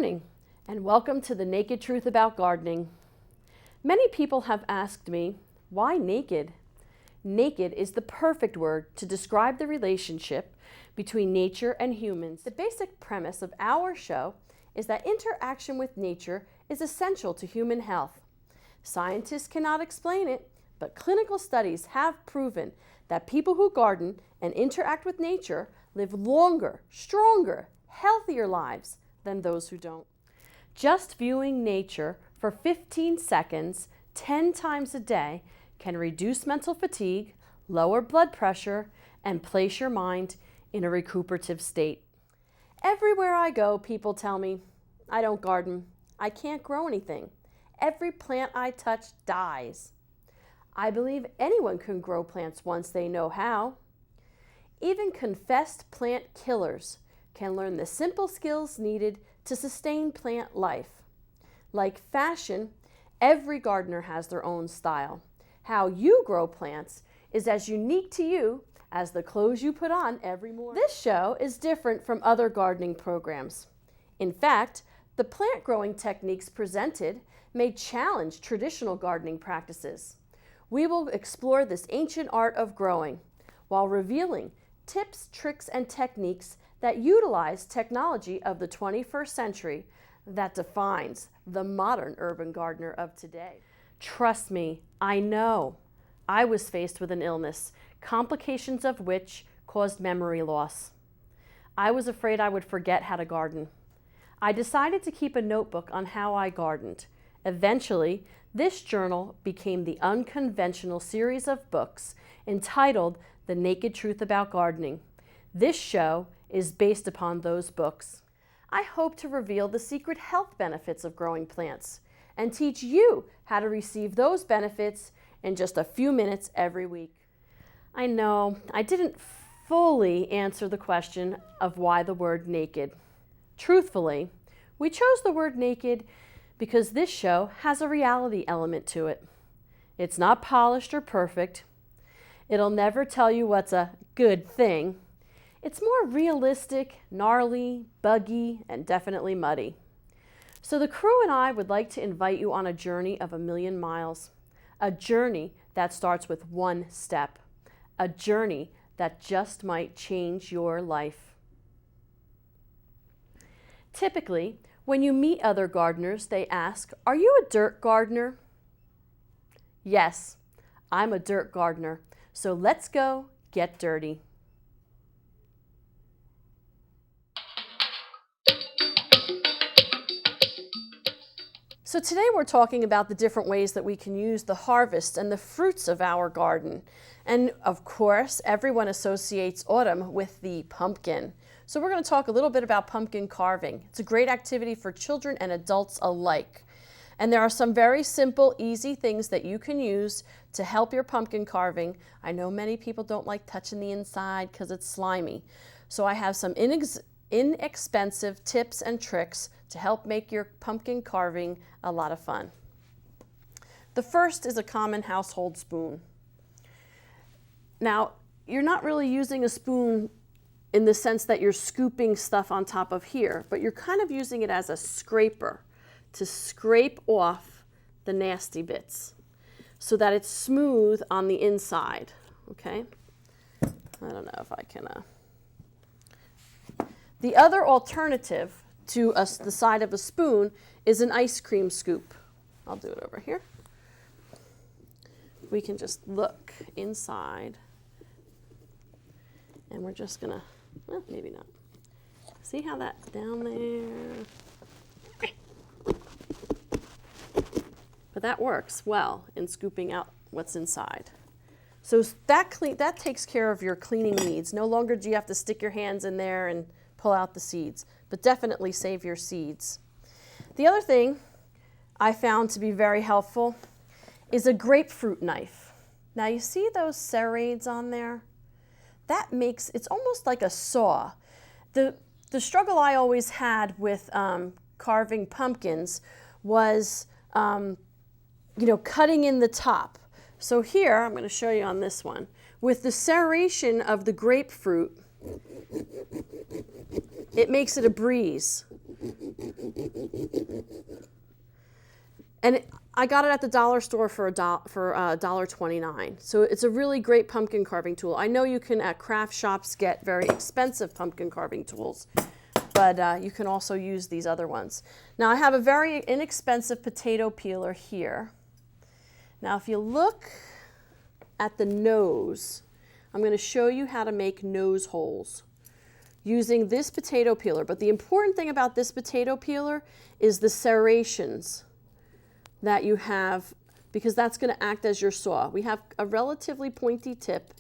morning, and welcome to the Naked Truth About Gardening. Many people have asked me, why naked? Naked is the perfect word to describe the relationship between nature and humans. The basic premise of our show is that interaction with nature is essential to human health. Scientists cannot explain it, but clinical studies have proven that people who garden and interact with nature live longer, stronger, healthier lives than those who don't. Just viewing nature for 15 seconds, 10 times a day can reduce mental fatigue, lower blood pressure, and place your mind in a recuperative state. Everywhere I go, people tell me, I don't garden. I can't grow anything. Every plant I touch dies. I believe anyone can grow plants once they know how. Even confessed plant killers can learn the simple skills needed to sustain plant life. Like fashion, every gardener has their own style. How you grow plants is as unique to you as the clothes you put on every morning. This show is different from other gardening programs. In fact, the plant growing techniques presented may challenge traditional gardening practices. We will explore this ancient art of growing while revealing tips, tricks, and techniques that utilize technology of the 21st century that defines the modern urban gardener of today. Trust me, I know. I was faced with an illness, complications of which caused memory loss. I was afraid I would forget how to garden. I decided to keep a notebook on how I gardened. Eventually, this journal became the unconventional series of books entitled The Naked Truth About Gardening. This show is based upon those books. I hope to reveal the secret health benefits of growing plants and teach you how to receive those benefits in just a few minutes every week. I know I didn't fully answer the question of why the word naked. Truthfully, we chose the word naked because this show has a reality element to it. It's not polished or perfect. It'll never tell you what's a good thing. It's more realistic, gnarly, buggy, and definitely muddy. So the crew and I would like to invite you on a journey of 1,000,000 miles. A journey that starts with one step. A journey that just might change your life. Typically, when you meet other gardeners, they ask, "Are you a dirt gardener?" Yes, I'm a dirt gardener. So let's go get dirty. So today we're talking about the different ways that we can use the harvest and the fruits of our garden. And of course, everyone associates autumn with the pumpkin. So we're going to talk a little bit about pumpkin carving. It's a great activity for children and adults alike. And there are some very simple, easy things that you can use to help your pumpkin carving. I know many people don't like touching the inside because it's slimy. So I have some inexpensive tips and tricks to help make your pumpkin carving a lot of fun. The first is a common household spoon. Now, you're not really using a spoon in the sense that you're scooping stuff on top of here, but you're kind of using it as a scraper to scrape off the nasty bits so that it's smooth on the inside, okay? I don't know if I can... The other alternative to the side of a spoon is an ice cream scoop. I'll do it over here. We can just look inside, and we're just gonna, well, maybe not. See how that's down there? But that works well in scooping out what's inside. So that takes care of your cleaning needs. No longer do you have to stick your hands in there and pull out the seeds, but definitely save your seeds. The other thing I found to be very helpful is a grapefruit knife. Now you see those serrades on there? That makes, it's almost like a saw. The struggle I always had with carving pumpkins was cutting in the top. So here, I'm going to show you on this one, with the serration of the grapefruit, it makes it a breeze. And I got it at the dollar store for $1.29. So it's a really great pumpkin carving tool. I know you can at craft shops get very expensive pumpkin carving tools, but you can also use these other ones. Now I have a very inexpensive potato peeler here. Now if you look at the nose, I'm going to show you how to make nose holes using this potato peeler. But the important thing about this potato peeler is the serrations that you have, because that's going to act as your saw. We have a relatively pointy tip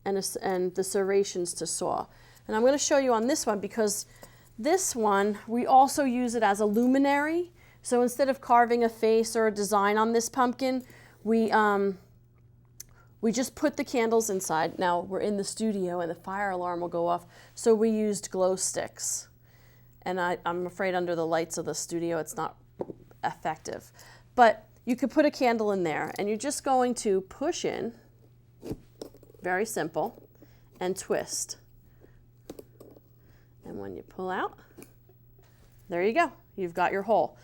and the serrations to saw. And I'm going to show you on this one, because this one, we also use it as a luminary. So instead of carving a face or a design on this pumpkin, we just put the candles inside. Now we're in the studio and the fire alarm will go off, so we used glow sticks. And I'm afraid under the lights of the studio it's not effective. But you could put a candle in there, and you're just going to push in, very simple, and twist. And when you pull out, there you go. You've got your hole.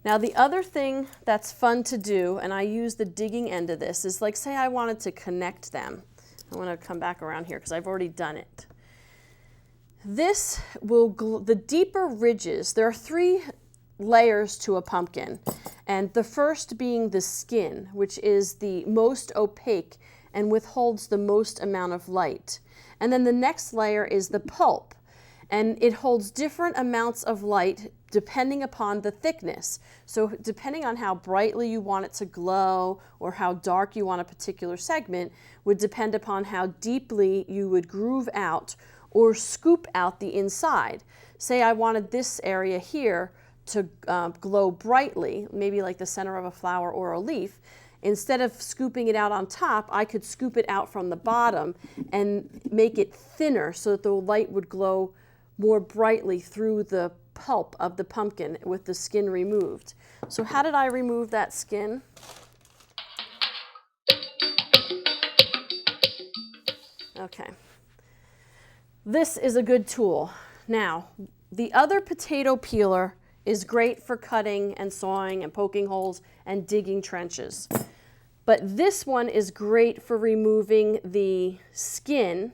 Now the other thing that's fun to do, and I use the digging end of this, is like, say I wanted to connect them. I want to come back around here because I've already done it. This will, the deeper ridges, there are 3 layers to a pumpkin, and the first being the skin, which is the most opaque and withholds the most amount of light. And then the next layer is the pulp, and it holds different amounts of light depending upon the thickness. So depending on how brightly you want it to glow or how dark you want a particular segment would depend upon how deeply you would groove out or scoop out the inside. Say I wanted this area here to glow brightly, maybe like the center of a flower or a leaf. Instead of scooping it out on top, I could scoop it out from the bottom and make it thinner so that the light would glow more brightly through the pulp of the pumpkin with the skin removed. So how did I remove that skin? Okay. This is a good tool. Now, the other potato peeler is great for cutting and sawing and poking holes and digging trenches. But this one is great for removing the skin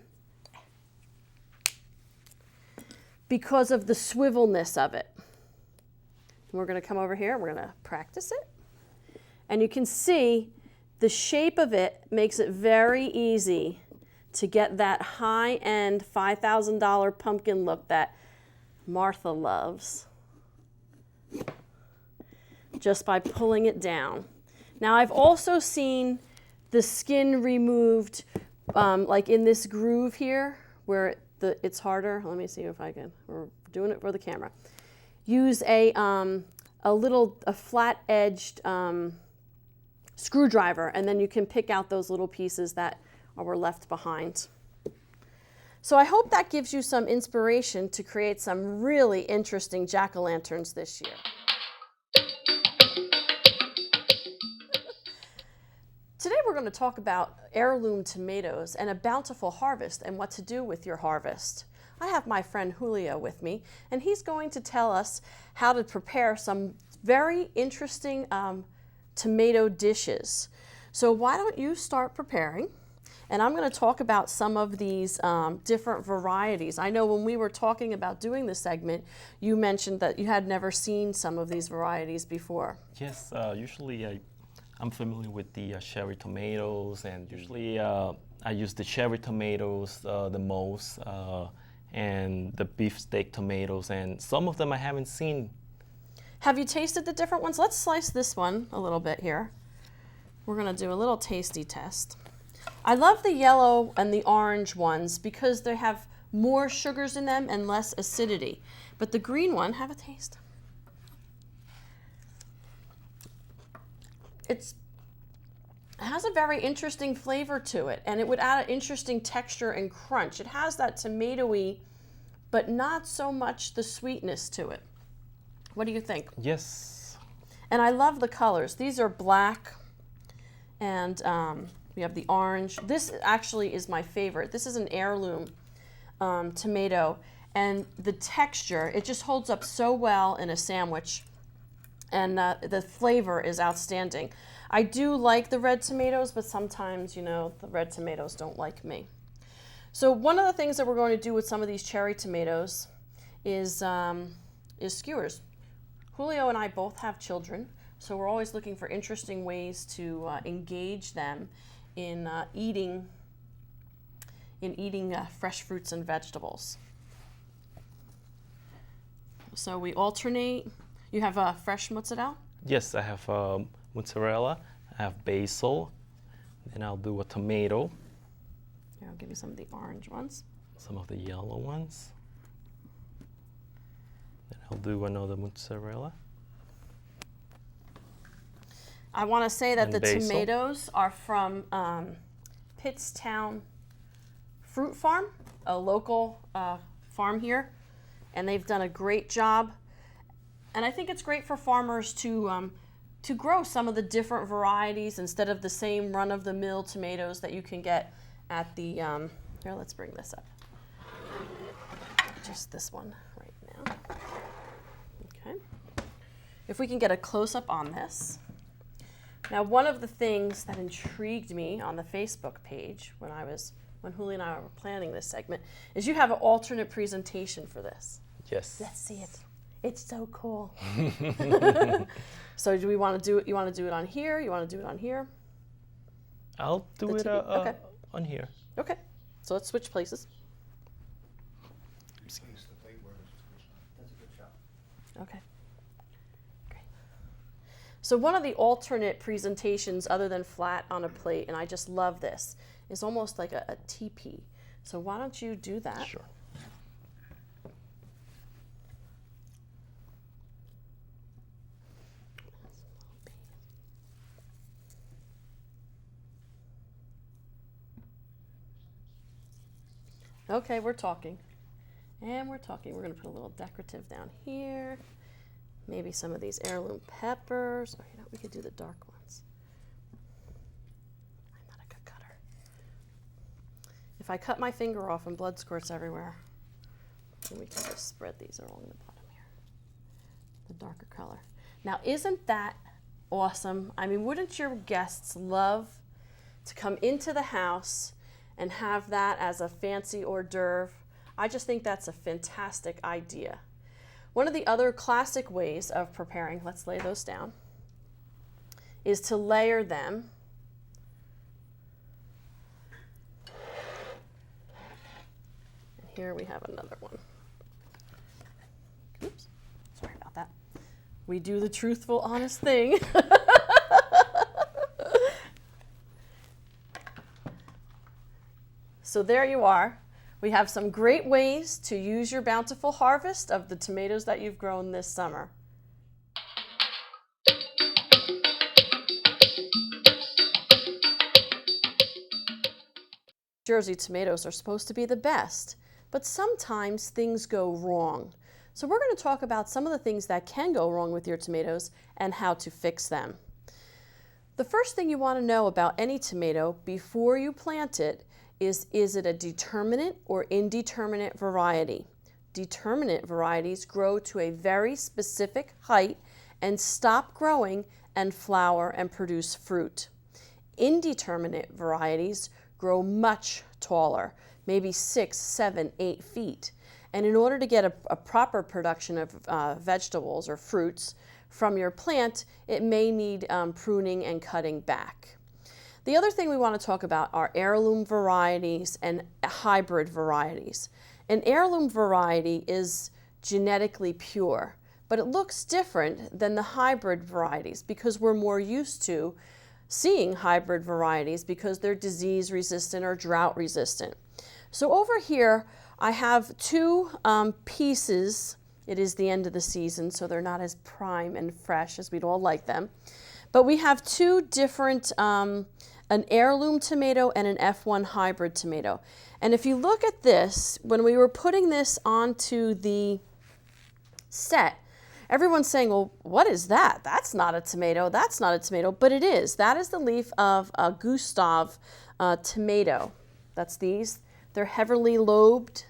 because of the swivelness of it. We're going to come over here and we're going to practice it. And you can see the shape of it makes it very easy to get that high-end $5,000 pumpkin look that Martha loves, just by pulling it down. Now I've also seen the skin removed like in this groove here where it's harder. Let me see if I can, we're doing it for the camera. Use a flat-edged screwdriver, and then you can pick out those little pieces that were left behind. So I hope that gives you some inspiration to create some really interesting jack-o'-lanterns this year. Today we're going to talk about heirloom tomatoes and a bountiful harvest and what to do with your harvest. I have my friend Julio with me, and he's going to tell us how to prepare some very interesting tomato dishes. So why don't you start preparing? And I'm going to talk about some of these different varieties. I know when we were talking about doing this segment, you mentioned that you had never seen some of these varieties before. Yes, usually I'm familiar with the cherry tomatoes, and usually I use the cherry tomatoes the most, and the beefsteak tomatoes, and some of them I haven't seen. Have you tasted the different ones? Let's slice this one a little bit here. We're going to do a little tasty test. I love the yellow and the orange ones because they have more sugars in them and less acidity. But the green one, have a taste. It has a very interesting flavor to it, and it would add an interesting texture and crunch. It has that tomatoey, but not so much the sweetness to it. What do you think? Yes. And I love the colors. These are black, and we have the orange. This actually is my favorite. This is an heirloom tomato, and the texture, it just holds up so well in a sandwich, and the flavor is outstanding. I do like the red tomatoes, but sometimes, you know, the red tomatoes don't like me. So one of the things that we're going to do with some of these cherry tomatoes is skewers. Julio and I both have children, so we're always looking for interesting ways to engage them in eating fresh fruits and vegetables. So we alternate. You have fresh mozzarella? Yes, I have mozzarella, I have basil, then I'll do a tomato. Here, I'll give you some of the orange ones. Some of the yellow ones. Then I'll do another mozzarella. I want to say that And the basil. tomatoes are from Pittstown Fruit Farm, a local farm here, and they've done a great job. And I think it's great for farmers to grow some of the different varieties instead of the same run-of-the-mill tomatoes that you can get at the, here, let's bring this up. Just this one right now. Okay. If we can get a close-up on this. Now, one of the things that intrigued me on the Facebook page when Julio and I were planning this segment is you have an alternate presentation for this. Yes. Let's see it. It's so cool. So do we want to do it? You want to do it on here? You want to do it on here? I'll do it Okay. on here. Okay. So let's switch places. That's a good shot. Okay. Great. So one of the alternate presentations other than flat on a plate, and I just love this, is almost like a teepee. So why don't you do that? Sure. Okay, we're talking. And we're talking. We're going to put a little decorative down here. Maybe some of these heirloom peppers. Or, you know, we could do the dark ones. I'm not a good cutter. If I cut my finger off and blood squirts everywhere, then we can just spread these along the bottom here. The darker color. Now, isn't that awesome? I mean, wouldn't your guests love to come into the house and have that as a fancy hors d'oeuvre? I just think that's a fantastic idea. One of the other classic ways of preparing, let's lay those down, is to layer them. And here we have another one. Oops, sorry about that. We do the truthful, honest thing. So there you are. We have some great ways to use your bountiful harvest of the tomatoes that you've grown this summer. Jersey tomatoes are supposed to be the best, but sometimes things go wrong. So we're going to talk about some of the things that can go wrong with your tomatoes and how to fix them. The first thing you want to know about any tomato before you plant it is it a determinate or indeterminate variety? Determinate varieties grow to a very specific height and stop growing and flower and produce fruit. Indeterminate varieties grow much taller, maybe 6, 7, 8 feet. And in order to get a proper production of vegetables or fruits from your plant, it may need pruning and cutting back. The other thing we want to talk about are heirloom varieties and hybrid varieties. An heirloom variety is genetically pure, but it looks different than the hybrid varieties because we're more used to seeing hybrid varieties because they're disease resistant or drought resistant. So over here, I have two pieces. It is the end of the season, so they're not as prime and fresh as we'd all like them. But we have two different an heirloom tomato and an F1 hybrid tomato. And if you look at this, when we were putting this onto the set, everyone's saying, well, what is that? That's not a tomato. That's not a tomato. But it is. That is the leaf of a Gustav tomato. That's these. They're heavily lobed.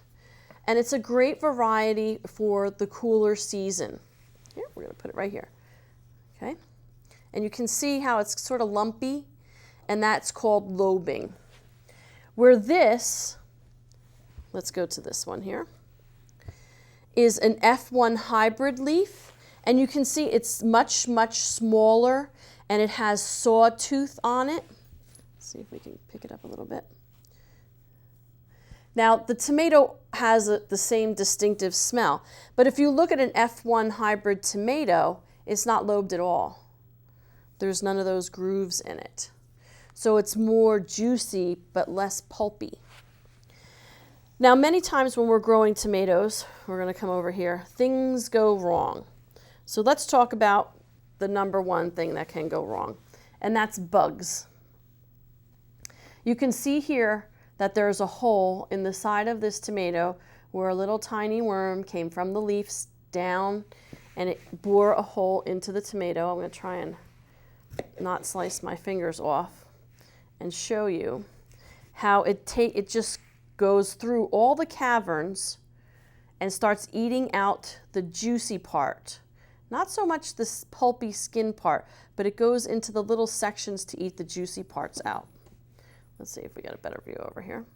And it's a great variety for the cooler season. Here, we're going to put it right here. Okay? And you can see how it's sort of lumpy, and that's called lobing. Where this, let's go to this one here, is an F1 hybrid leaf. And you can see it's much, much smaller, and it has sawtooth on it. Let's see if we can pick it up a little bit. Now, the tomato has the same distinctive smell, but if you look at an F1 hybrid tomato, it's not lobed at all. There's none of those grooves in it. So it's more juicy, but less pulpy. Now, many times when we're growing tomatoes, we're going to come over here, things go wrong. So let's talk about the number one thing that can go wrong, and that's bugs. You can see here that there's a hole in the side of this tomato where a little tiny worm came from the leaves down and it bore a hole into the tomato. I'm going to try and not slice my fingers off and show you how it just goes through all the caverns and starts eating out the juicy part. Not so much this pulpy skin part, but it goes into the little sections to eat the juicy parts out. Let's see if we get a better view over here.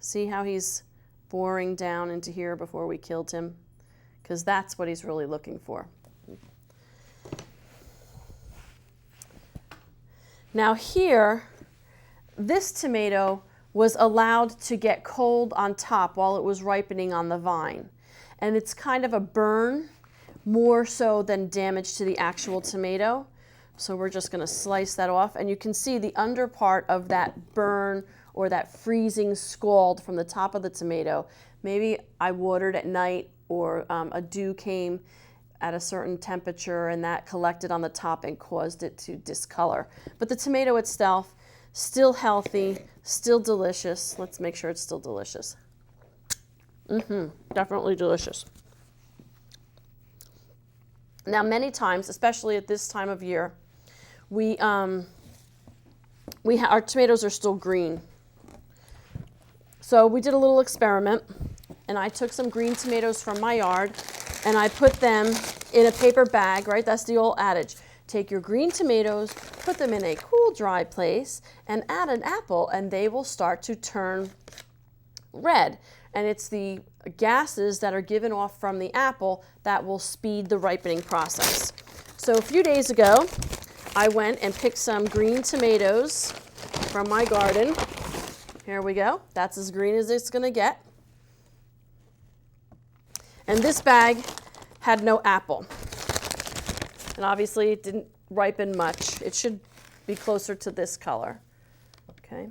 See how he's boring down into here before we killed him? Because that's what he's really looking for. Now here, this tomato was allowed to get cold on top while it was ripening on the vine. And it's kind of a burn, more so than damage to the actual tomato. So we're just going to slice that off, and you can see the under part of that burn or that freezing scald from the top of the tomato. Maybe I watered at night, or a dew came at a certain temperature and that collected on the top and caused it to discolor. But the tomato itself, still healthy, still delicious. Let's make sure it's still delicious. Definitely delicious. Now, many times, especially at this time of year, our tomatoes are still green. So we did a little experiment, and I took some green tomatoes from my yard, and I put them in a paper bag, right? That's the old adage. Take your green tomatoes, put them in a cool, dry place, and add an apple, and they will start to turn red. And it's the gases that are given off from the apple that will speed the ripening process. So a few days ago, I went and picked some green tomatoes from my garden. Here we go. That's as green as it's going to get. And this bag had no apple. And obviously it didn't ripen much. It should be closer to this color. Okay.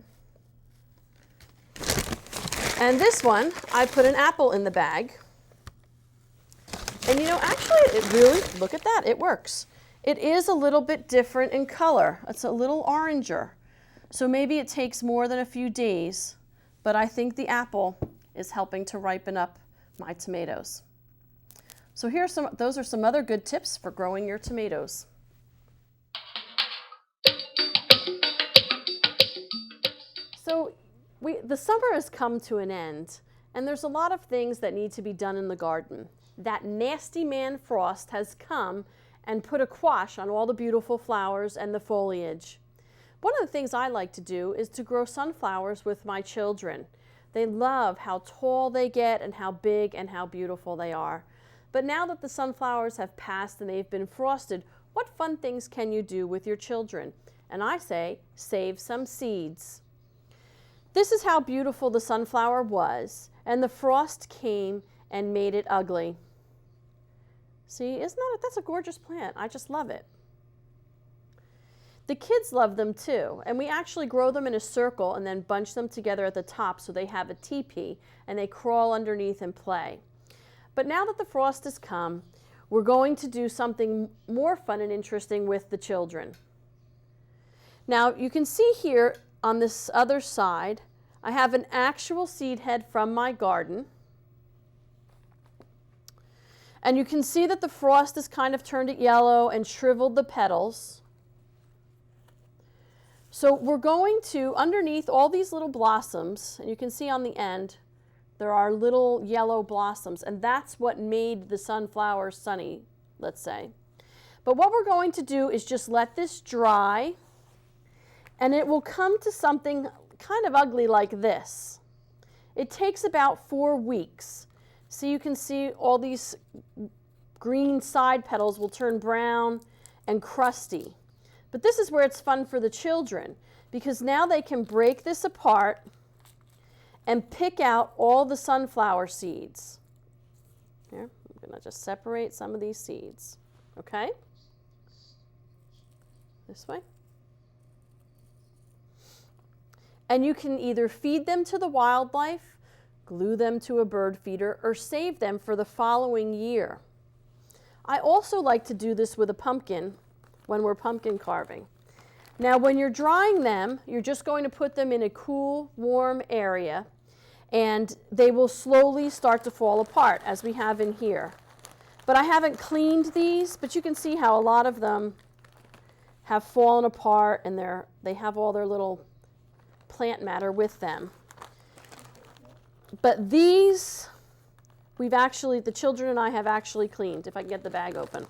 And this one, I put an apple in the bag. And you know, actually, it really, look at that, it works. It is a little bit different in color. It's a little oranger. So maybe it takes more than a few days, but I think the apple is helping to ripen up my tomatoes. So those are some other good tips for growing your tomatoes. So the summer has come to an end, and there's a lot of things that need to be done in the garden. That nasty man frost has come and put a quash on all the beautiful flowers and the foliage. One of the things I like to do is to grow sunflowers with my children. They love how tall they get and how big and how beautiful they are. But now that the sunflowers have passed and they've been frosted, what fun things can you do with your children? And I say, save some seeds. This is how beautiful the sunflower was, and the frost came and made it ugly. See, that's a gorgeous plant. I just love it. The kids love them too, and we actually grow them in a circle and then bunch them together at the top so they have a teepee and they crawl underneath and play. But now that the frost has come, we're going to do something more fun and interesting with the children. Now you can see here on this other side, I have an actual seed head from my garden. And you can see that the frost has kind of turned it yellow and shriveled the petals. So we're going to, underneath all these little blossoms, and you can see on the end, There are little yellow blossoms, and that's what made the sunflower sunny, let's say. But what we're going to do is just let this dry, and it will come to something kind of ugly like this. It takes about 4 weeks. So you can see all these green side petals will turn brown and crusty. But this is where it's fun for the children, because now they can break this apart and pick out all the sunflower seeds. Here, I'm going to just separate some of these seeds. Okay? This way. And you can either feed them to the wildlife, glue them to a bird feeder, or save them for the following year. I also like to do this with a pumpkin when we're pumpkin carving. Now, when you're drying them, you're just going to put them in a cool, warm area, and they will slowly start to fall apart, as we have in here. But I haven't cleaned these, but you can see how a lot of them have fallen apart, and they have all their little plant matter with them. But these, the children and I have actually cleaned, if I can get the bag open.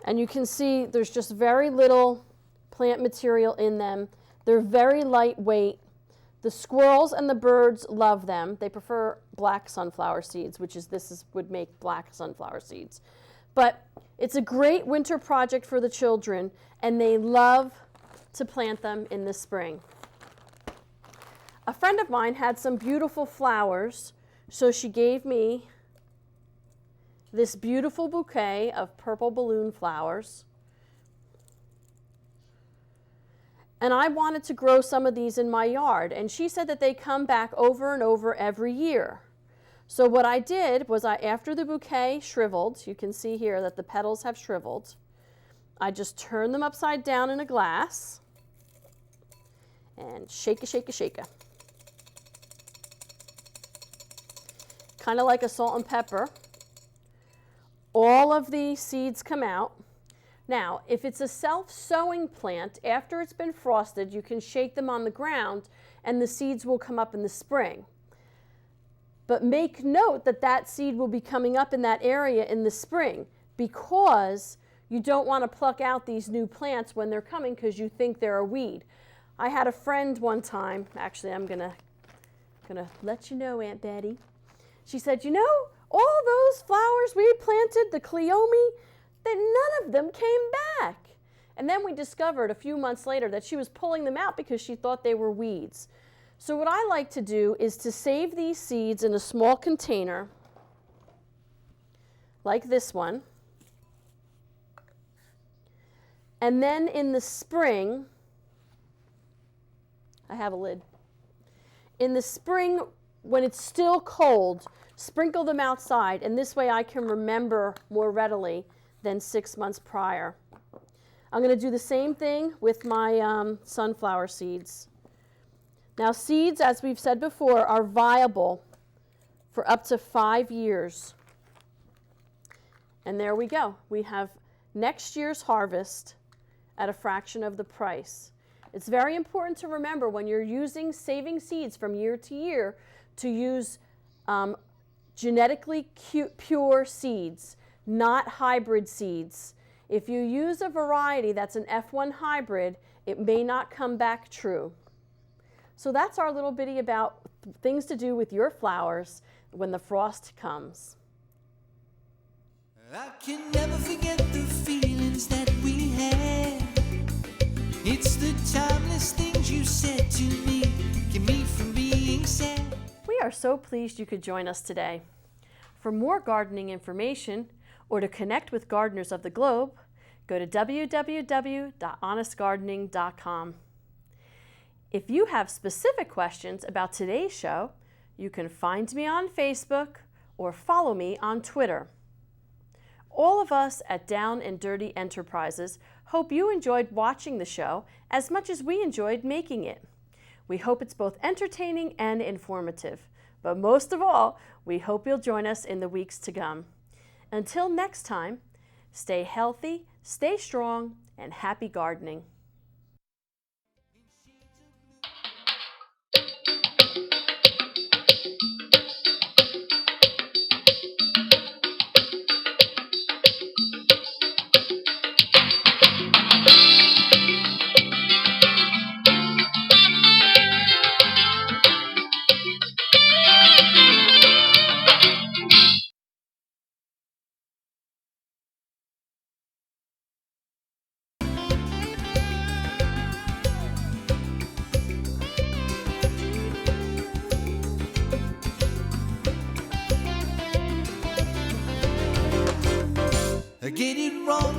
And you can see there's just very little plant material in them. They're very lightweight. The squirrels and the birds love them. They prefer black sunflower seeds, would make black sunflower seeds. But it's a great winter project for the children, and they love to plant them in the spring. A friend of mine had some beautiful flowers, so she gave me this beautiful bouquet of purple balloon flowers. And I wanted to grow some of these in my yard, and she said that they come back over and over every year. So what I did was after the bouquet shriveled, you can see here that the petals have shriveled, I just turned them upside down in a glass and shake a. Kind of like a salt and pepper. All of the seeds come out. Now, if it's a self-sowing plant, after it's been frosted, you can shake them on the ground and the seeds will come up in the spring. But make note that that seed will be coming up in that area in the spring, because you don't want to pluck out these new plants when they're coming because you think they're a weed. I had a friend one time, actually I'm gonna let you know, Aunt Betty. She said, you know, all those flowers we planted, the cleome, that none of them came back. And then we discovered a few months later that she was pulling them out because she thought they were weeds. So what I like to do is to save these seeds in a small container, like this one. And then in the spring, I have a lid. In the spring, when it's still cold, sprinkle them outside, and this way I can remember more readily than 6 months prior. I'm going to do the same thing with my sunflower seeds. Now, seeds, as we've said before, are viable for up to 5 years. And there we go. We have next year's harvest at a fraction of the price. It's very important to remember when you're saving seeds from year to year to use genetically pure seeds, not hybrid seeds. If you use a variety that's an F1 hybrid, it may not come back true. So that's our little bitty about things to do with your flowers when the frost comes. I can never forget the feelings that we had. It's the timeless things you said to me, keep me from being sad. We are so pleased you could join us today. For more gardening information or to connect with gardeners of the globe, go to www.honestgardening.com. If you have specific questions about today's show, you can find me on Facebook or follow me on Twitter. All of us at Down and Dirty Enterprises hope you enjoyed watching the show as much as we enjoyed making it. We hope it's both entertaining and informative, but most of all, we hope you'll join us in the weeks to come. Until next time, stay healthy, stay strong, and happy gardening. wrong